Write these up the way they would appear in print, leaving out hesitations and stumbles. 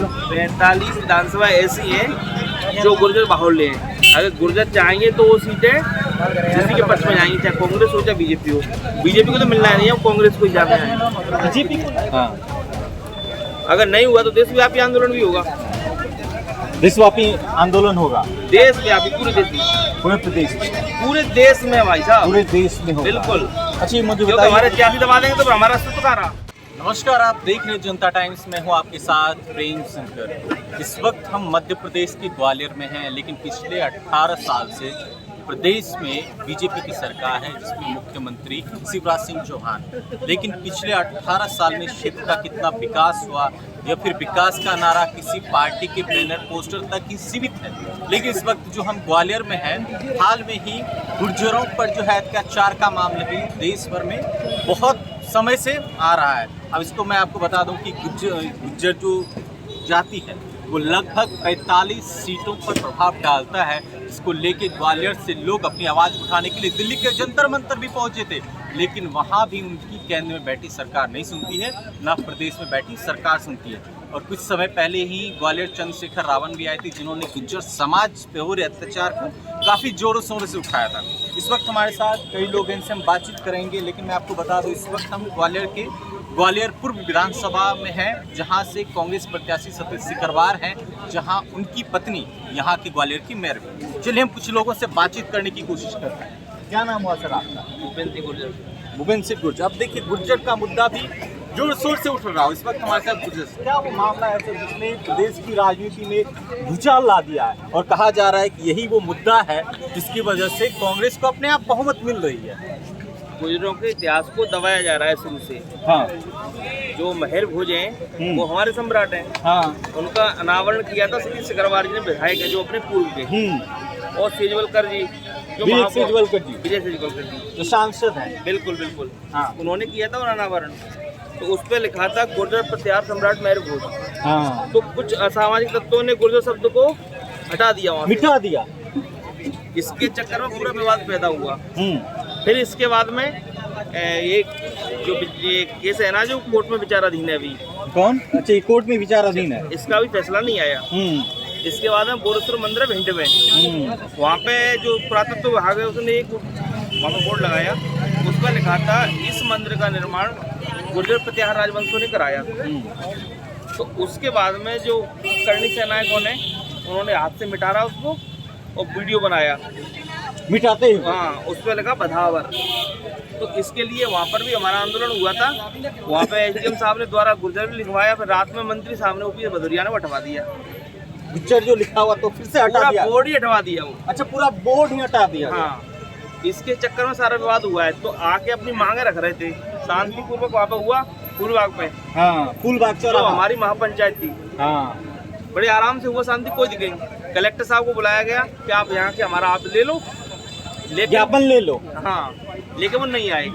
45 विधानसभा ऐसी हैं जो गुर्जर बाहुल्य हैं। अगर गुर्जर चाहेंगे तो वो सीटें किसी के पक्ष में जाएंगी, चाहे कांग्रेस हो चाहे बीजेपी हो। बीजेपी को तो मिलना नहीं है, वो कांग्रेस को ही जाना है। बीजेपी को हाँ, अगर नहीं हुआ तो देशव्यापी आंदोलन भी होगा। देशव्यापी आंदोलन होगा, देशव्यापी पूरे देश में, पूरे प्रदेश में, पूरे देश में भाई साहब, पूरे देश में होगा। बिल्कुल। अच्छा ये मुझे क्योंकि हमारे सियासी दबा देंगे तो फिर हमारा अस्तित्व कहाँ रहा। नमस्कार, आप देख रहे हैं जनता टाइम्स में हूँ आपके साथ प्रेम शंकर। इस वक्त हम मध्य प्रदेश के ग्वालियर में हैं, लेकिन पिछले 18 साल से प्रदेश में बीजेपी की सरकार है जिसमें मुख्यमंत्री शिवराज सिंह चौहान। लेकिन पिछले 18 साल में क्षेत्र का कितना विकास हुआ या फिर विकास का नारा किसी पार्टी के बैनर पोस्टर तक ही सीमित है। लेकिन इस वक्त जो हम ग्वालियर में हैं, हाल में ही गुर्जरों पर जो है अत्याचार का मामला भी देश भर में बहुत समय से आ रहा है। अब इसको मैं आपको बता दूं कि गुर्जर जो जाति है वो लगभग 45 सीटों पर प्रभाव डालता है, इसको लेके ग्वालियर से लोग अपनी आवाज़ उठाने के लिए दिल्ली के जंतर मंतर भी पहुंचे थे। लेकिन वहां भी उनकी केंद्र में बैठी सरकार नहीं सुनती है, ना प्रदेश में बैठी सरकार सुनती है। और कुछ समय पहले ही ग्वालियर चंद्रशेखर रावण भी आए थे जिन्होंने गुर्जर समाज पे हो रहे अत्याचार को काफ़ी जोरों शोरों से उठाया था। इस वक्त हमारे साथ कई लोग हैं, इनसे हम बातचीत करेंगे। लेकिन मैं आपको बता दूं, इस वक्त हम ग्वालियर पूर्व विधानसभा में हैं, जहां से कांग्रेस प्रत्याशी सतीश सिकरवार हैं, जहां उनकी पत्नी यहाँ की ग्वालियर की मेयर भी। चलिए हम कुछ लोगों से बातचीत करने की कोशिश करते हैं। क्या नाम हुआ सर आपका? भूपेंद्र सिंह गुर्जर। भूपेंद्र सिंह गुर्जर। अब देखिए, गुर्जर का मुद्दा भी जोर शोर से उठ रहा हो। इस वक्त हमारे साथ गुर्जर, क्या वो मामला है सर जिसने प्रदेश की राजनीति में भूचाल ला दिया है और कहा जा रहा है कि यही वो मुद्दा है जिसकी वजह से कांग्रेस को अपने आप बहुमत मिल रही है? गुर्जरों के इतिहास को दबाया जा रहा है शुरू से। हाँ, जो महर भोज हैं वो हमारे सम्राट हैं। हाँ, उनका अनावरण किया था सतीश सिकरवार जी ने, विधायक है जो अपने पूर्व के, और सेजवलकर जी जो विजय सेजवलकर जी जो सांसद हैं। बिल्कुल बिल्कुल, हाँ, उन्होंने किया था अनावरण। तो उस पर लिखा था गुर्जर प्रत्यार सम्राट महर भोज। हाँ, तो कुछ असामाजिक तत्वों ने गुर्जर शब्द को हटा दिया, वहाँ मिटा दिया। इसके चक्कर में पूरा विवाद पैदा हुआ। फिर इसके बाद में एक जो ये केस है ना, जो कोर्ट में विचाराधीन है अभी। कौन? अच्छा, ये कोर्ट में विचाराधीन है, इसका भी फैसला नहीं आया। इसके बाद में बोरेश्वर मंदिर है भिंड में, वहाँ पे जो पुरातत्व विभाग है उसने एक वहाँ पे बोर्ड लगाया, उस पर लिखा था इस मंदिर का निर्माण गुर्जर प्रत्याहार राजवंशों ने कराया। तो उसके बाद में जो करणी सेनायकों ने, उन्होंने हाथ से मिटा रहा उसको और वीडियो बनाया मिटाते ही। हाँ, उस पर लगा बधावर। तो इसके लिए वहाँ पर भी हमारा आंदोलन हुआ था। वहाँ पे एसडीएम साहब ने द्वारा गुर्जर भी लिखवाया, फिर रात में मंत्री साहब ने ओपी भदौरिया ने हटवा दिया। गुर्जर जो लिखा हुआ तो फिर से हटा दिया, बोर्ड ही हटवा दिया वो। अच्छा, पूरा बोर्ड ही हटा दिया। हाँ, इसके चक्कर में सारा विवाद हुआ है। तो आके अपनी मांगे रख रहे थे, शांतिपूर्वक वहाँ पे हुआ फूलबाग पे। हाँ, फूलबाग चौराहा, हमारी महापंचायत थी। हाँ, बड़े आराम से हुआ, शांति कोई दिखेगी। कलेक्टर साहब को बुलाया गया कि आप यहाँ के हमारा आप ले लो, ज्ञापन ले लो। हाँ, लेकिन वो नहीं आए।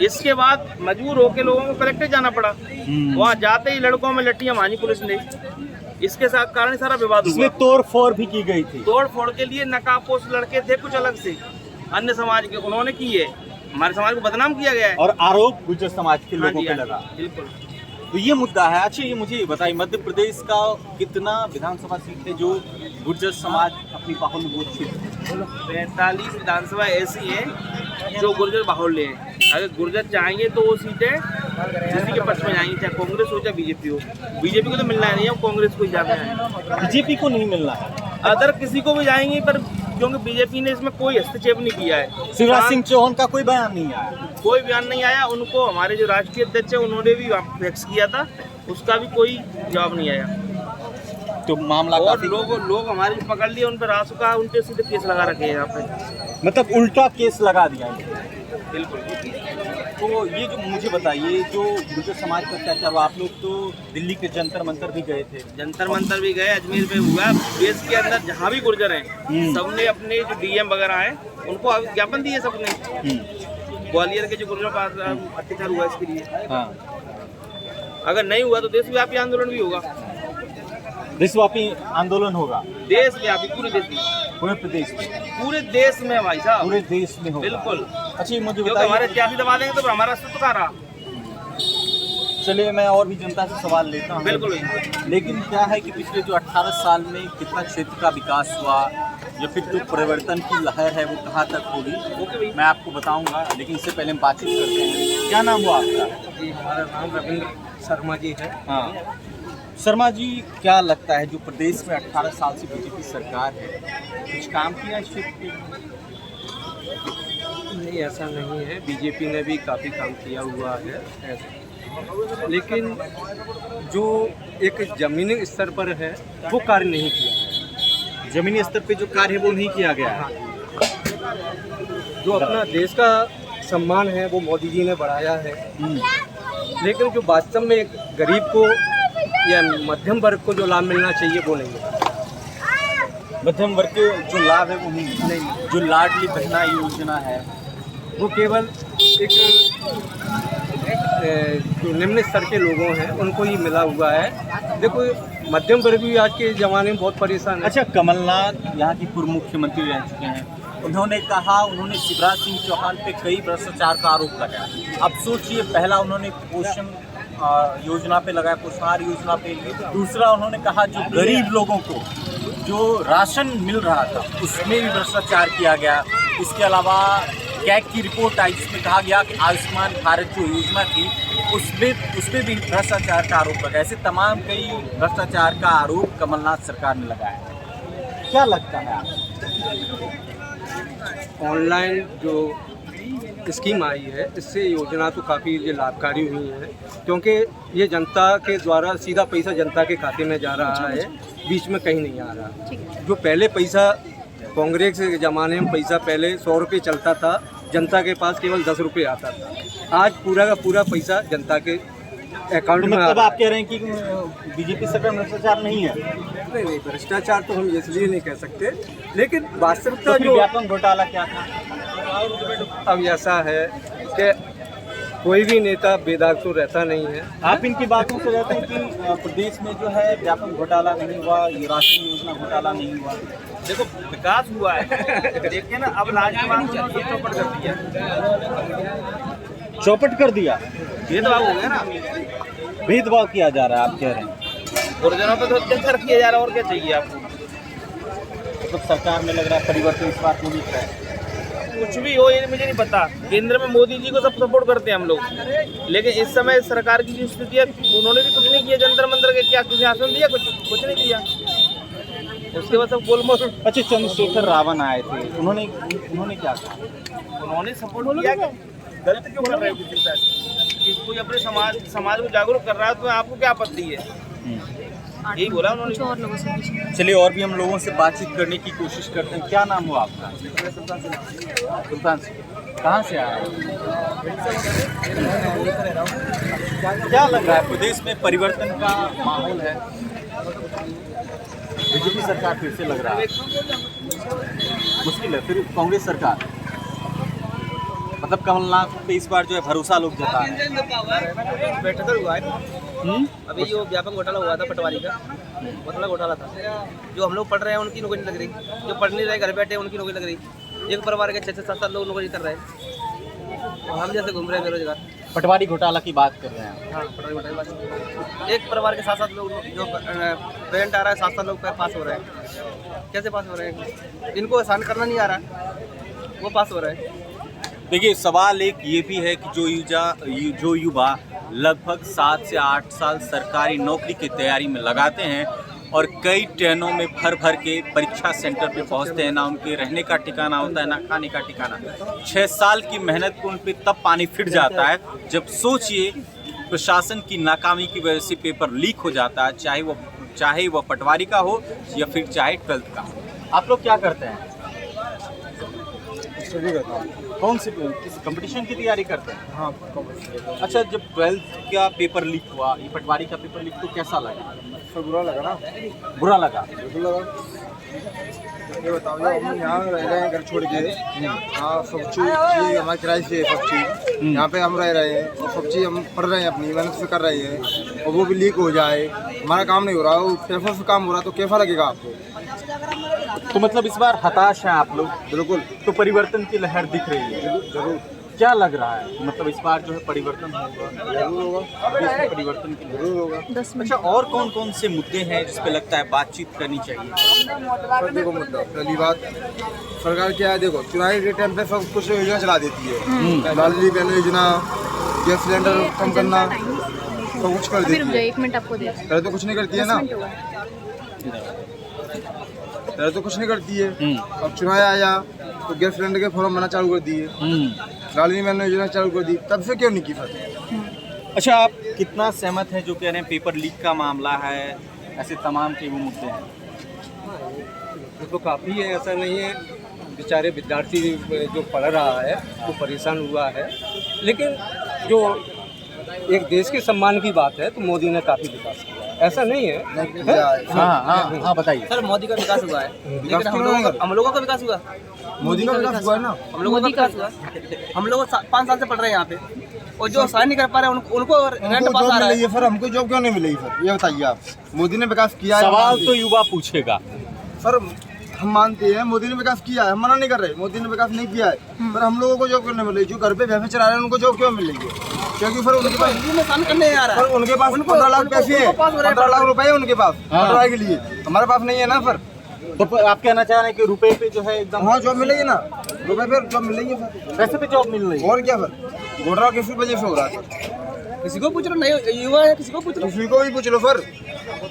इसके बाद मजबूर होकर लोगों को कलेक्टर जाना पड़ा। वहाँ जाते ही लड़कों में लट्टियां मारी पुलिस ने। इसके साथ कारण सारा विवाद हुआ। इसमें तोड़ फोड़ भी की गई थी। तोड़ फोड़ के लिए नकाबपोश लड़के थे कुछ अलग से, अन्य समाज के, उन्होंने की है। हमारे समाज को बदनाम किया गया है और आरोप गुर्जर समाज के लोगों पे लगा। बिल्कुल। तो ये मुद्दा है। अच्छा, ये मुझे बताइए, मध्य प्रदेश का कितना विधानसभा सीट है जो गुर्जर समाज अपनी बाहुल्य वोट क्षेत्र? 45 विधानसभा ऐसी हैं जो गुर्जर बाहुल्य हैं। अगर गुर्जर चाहेंगे तो वो सीटें किसी के पक्ष में जाएंगी, चाहे कांग्रेस हो चाहे बीजेपी हो। बीजेपी को तो मिलना नहीं है, वो कांग्रेस को ही जाना है। बीजेपी को नहीं मिलना है, अदर किसी को भी जाएंगी, पर क्योंकि बीजेपी ने इसमें कोई हस्तक्षेप नहीं किया है। शिवराज सिंह चौहान का कोई बयान नहीं आया, कोई बयान नहीं आया। उनको हमारे जो राष्ट्रीय अध्यक्ष है उन्होंने भी वैक्स किया था, उसका भी कोई जवाब नहीं आया। तो मामला और लोग हमारे जो पकड़ लिए, उन पर रासु का उनके सीधे केस लगा रखे हैं यहाँ पे, मतलब उल्टा केस लगा दिया है। बिल्कुल। तो ये जो मुझे बताइए, जो गुर्जर समाज पर अत्याचार हुआ, आप लोग तो दिल्ली के जंतर मंतर भी गए थे। जंतर मंतर भी गए, अजमेर में हुआ। देश के अंदर जहाँ भी गुर्जर हैं सबने अपने जो डीएम वगैरह हैं उनको ज्ञापन दिए सबने। ग्वालियर के जो गुर्जर पर अत्याचार हुआ इसके लिए। हाँ, अगर नहीं हुआ तो देशव्यापी आंदोलन भी होगा। देशव्यापी आंदोलन होगा, देशव्यापी, पूरे देश में, पूरे प्रदेश में, पूरे देश में भाई साहब, पूरे देश में होगा। बिल्कुल। अच्छा, ये मुझे क्योंकि बताइए, हमारे सियासी दबा देंगे तो फिर हमारा अस्तित्व कहाँ रहा। चलिए मैं और भी जनता से सवाल लेता हूँ। बिल्कुल। लेकिन क्या है कि पिछले जो 18 साल में कितना क्षेत्र का विकास हुआ या फिर जो परिवर्तन की लहर है वो कहाँ तक होगी मैं आपको बताऊंगा, लेकिन इससे पहले हम बातचीत करते हैं। क्या नाम हुआ आपका? जी, हमारा नाम रविंद्र शर्मा जी है। हाँ शर्मा जी, क्या लगता है जो प्रदेश में 18 साल से बीजेपी सरकार है, कुछ काम किया इस क्षेत्र के? नहीं, ऐसा नहीं है, बीजेपी ने भी काफ़ी काम किया हुआ है लेकिन जो एक ज़मीनी स्तर पर है वो कार्य नहीं किया है। जमीनी स्तर पे जो कार्य है वो नहीं किया गया है। जो अपना देश का सम्मान है वो मोदी जी ने बढ़ाया है, लेकिन जो वास्तव में एक गरीब को या मध्यम वर्ग को जो लाभ मिलना चाहिए वो नहीं है। मध्यम वर्ग के जो लाभ है वो नहीं। जो लाडली बहना योजना है वो केवल एक जो निम्न स्तर के लोगों हैं उनको ही मिला हुआ है। देखो, मध्यम वर्ग भी आज के ज़माने में बहुत परेशान है। अच्छा, कमलनाथ यहाँ की पूर्व मुख्यमंत्री रह चुके हैं, उन्होंने कहा उन्होंने शिवराज सिंह चौहान पे कई भ्रष्टाचार का आरोप लगाया। अब सोचिए, पहला उन्होंने पोषण योजना पे लगाया, पोषाहार योजना पे। दूसरा उन्होंने कहा जो गरीब लोगों को जो राशन मिल रहा था उसमें भी भ्रष्टाचार किया गया। इसके अलावा कैग की रिपोर्ट आई जिसमें कहा गया कि आयुष्मान भारत जो योजना थी उसमें भी भ्रष्टाचार का आरोप लगा। ऐसे तमाम कई भ्रष्टाचार का आरोप कमलनाथ सरकार ने लगाया। क्या लगता है आपको? ऑनलाइन जो स्कीम आई है इससे योजना तो काफ़ी ये लाभकारी हुई है, क्योंकि ये जनता के द्वारा सीधा पैसा जनता के खाते में जा रहा है, बीच में कहीं नहीं आ रहा। जो पहले पैसा कांग्रेस के ज़माने में पैसा पहले 100 रुपये चलता था, जनता के पास केवल 10 रुपये आता था। आज पूरा का पूरा पैसा जनता के अकाउंट में मतलब आप कह रहे हैं कि बीजेपी सरकार में भ्रष्टाचार नहीं है? नहीं, भ्रष्टाचार तो हम इसलिए नहीं कह सकते, लेकिन वास्तविकता तो जो व्यापक घोटाला क्या था? अब ऐसा है कि कोई भी नेता बेदाग तो रहता नहीं है। आप इनकी बातों से रहते हैं कि प्रदेश में जो है व्यापक घोटाला नहीं हुआ, ये राशन योजना घोटाला नहीं हुआ। देखो, विकास हुआ है, देखिए ना, अब लाजवाब चौपट कर दिया। चौपट कर दिया, भेदभाव हो गया ना, भेदभाव किया जा रहा है, आप कह रहे हैं। गुरजनों पे तो अत्याचार किया जा रहा है, और क्या चाहिए आपको? मतलब सरकार में लग रहा है परिवर्तन इस बार होनी चाहिए। कुछ भी हो ये मुझे नहीं पता। केंद्र में मोदी जी को सब सपोर्ट करते हैं हम लोग, लेकिन इस समय सरकार की जो स्थिति है उन्होंने भी कुछ नहीं किया। जंतर मंतर के क्या कुछ शासन दिया? कुछ नहीं दिया। उसके बाद सब गोलमोल। अच्छा, चंद्रशेखर रावण आए थे, उन्होंने क्या कहा? उन्होंने सपोर्ट किया। गलत क्यों कर रहे हो किसी के साथ? कि कोई अपने समाज को जागरूक कर रहा है तो आपको क्या आपत्ति है? यही बोला उन्होंने। चलिए और भी हम लोगों से बातचीत करने की कोशिश करते हैं। क्या नाम हुआ आपका? सुल्तान से। कहाँ से आया? क्या लग रहा है प्रदेश में परिवर्तन का माहौल है? बीजेपी सरकार फिर से लग रहा है मुश्किल है, फिर कांग्रेस सरकार, मतलब कमलनाथ पे इस बार जो है भरोसा लोग जता है। बैठक हुआ है अभी जो व्यापक घोटाला हुआ था पटवारी का, घोटाला था। जो हम लोग पढ़ रहे हैं उनकी नौकरी लग रही, जो पढ़ नहीं रहे घर बैठे हैं उनकी नौकरी लग रही। एक परिवार के 6-7 लोग नौकरी कर रहे हैं, हम जैसे घूम रहे हैं बेरोजगार। पटवारी घोटाला की बात कर रहे हैं। हाँ, पटवारी घोटाला की बात। एक परिवार के 7-7 लोग जो पेरेंट आ रहा है, 7-7 लोग पास हो रहे हैं। कैसे पास हो रहे हैं? इनको आसान करना नहीं आ रहा, वो पास हो रहे हैं। देखिए, सवाल एक ये भी है कि जो युवा लगभग 7 से 8 साल सरकारी नौकरी की तैयारी में लगाते हैं और कई ट्रेनों में भर के परीक्षा सेंटर पे पहुंचते हैं, ना उनके रहने का ठिकाना होता है ना खाने का ठिकाना। 6 साल की मेहनत को उन पे तब पानी फिर जाता है जब सोचिए प्रशासन की नाकामी की वजह से पेपर लीक हो जाता है, चाहे वो पटवारी का हो या फिर चाहे 12th का। आप लोग क्या करते हैं? कौन सी किस कंपटीशन की तैयारी करते हैं? हाँ, अच्छा, जब 12th का पेपर लीक हुआ, ये पटवारी का पेपर लीक, तो कैसा लगा? बुरा लगा ना। बुरा लगा। बिल्कुल लगा। ये बताओ, हम यहाँ रह रहे हैं घर छोड़ के, हाँ, सब चीज़ हमारे किराए से सब चीज़ यहाँ पे हम रह रहे हैं और सब चीज़ हम पढ़ रहे हैं, अपनी मेहनत से कर रहे हैं, और वो भी लीक हो जाए, हमारा काम नहीं हो रहा, वो पेपर से काम हो रहा, तो कैसा लगेगा आपको? तो मतलब इस बार हताश हैं आप लोग? बिल्कुल। तो परिवर्तन की लहर दिख रही है? जरूर। क्या लग रहा है, मतलब इस बार जो है परिवर्तन होगा? जरूर होगा, देश में परिवर्तन की जरूर होगा। अच्छा, और कौन कौन से मुद्दे हैं जिस पे लगता है बातचीत करनी चाहिए? सर देखो मुद्दा पहली बात, सरकार क्या है, देखो चुनाव के टाइम पे सब कुछ योजना चला देती है, लाडली बहन योजना, गैस सिलेंडर कम करना, सब कुछ कर देती है। 1 मिनट आपको दे पहले तो कुछ नहीं करती है ना, पहले तो कुछ नहीं करती है। अब चुनाव आया तो गैस सिलेंडर के फॉर्म बनना चालू कर दिए, लाडली बहन योजना चालू कर दी, तब से क्यों नहीं की फिर? अच्छा, आप कितना सहमत हैं जो कह रहे हैं पेपर लीक का मामला है, ऐसे तमाम के वो मुद्दे हैं? ये तो काफ़ी है, ऐसा नहीं है, बेचारे विद्यार्थी जो पढ़ रहा है वो परेशान हुआ है, लेकिन जो एक देश के सम्मान की बात है तो मोदी ने काफ़ी विकास किया है, ऐसा नहीं है। हाँ बताइए। सर मोदी का विकास हुआ है, लेकिन हम लोगों का विकास हुआ, मोदी का विकास हुआ है ना, हम लोगों का विकास हुआ। हम लोग 5 साल से पढ़ रहे हैं यहाँ पे, और जो साइन नहीं कर पा रहे हैं उनको रेंट पास आ रहा है। फिर हमको जॉब क्यों नहीं मिलेगी फिर, ये बताइए आप। मोदी ने विकास किया है, सवाल तो युवा पूछेगा। सर हम मानते हैं मोदी ने विकास किया है, हम मना नहीं कर रहे, मोदी ने विकास नहीं किया है, पर हम लोगों को जॉब क्यों नहीं मिलेगी? जो घर पे भैंसे चला रहे हैं उनको जॉब क्यों मिलेगी? क्योंकि फिर उनके पास साइन करने आ रहा है, उनके पास 15 लाख पैसे है, 15 लाख रुपए है उनके पास पढ़ाई के लिए, हमारे पास नहीं है ना। फिर तो आप कहना चाह रहे हैं कि रुपए पे जो है एकदम, हाँ जॉब मिलेगी ना, रुपए पे जॉब मिलेगी फिर, पैसे पे जॉब मिल रही है। और क्या फिर घोटाला किस वजह से हो रहा है? किसी को पूछ लो, नहीं युवा है किसी को पूछ लो। किसी को भी पूछ लो फिर,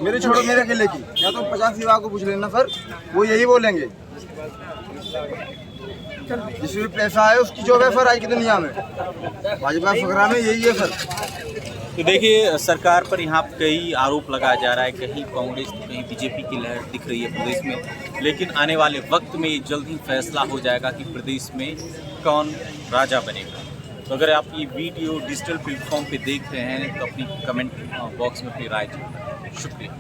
मेरे छोड़ो मेरे अकेले की, या तो 50 युवा को पूछ लेना, फिर वो यही बोलेंगे जिसमें भी पैसा है उसकी जॉब है फिर आज की दुनिया में, भाजपा फकरा में यही है फिर। तो देखिए, सरकार पर यहाँ कई आरोप लगाया जा रहा है, कहीं कांग्रेस तो कहीं बीजेपी की लहर दिख रही है प्रदेश में, लेकिन आने वाले वक्त में ये जल्द ही फैसला हो जाएगा कि प्रदेश में कौन राजा बनेगा। तो अगर आप ये वीडियो डिजिटल प्लेटफॉर्म पे देख रहे हैं तो अपनी कमेंट बॉक्स में अपनी राय दें। शुक्रिया।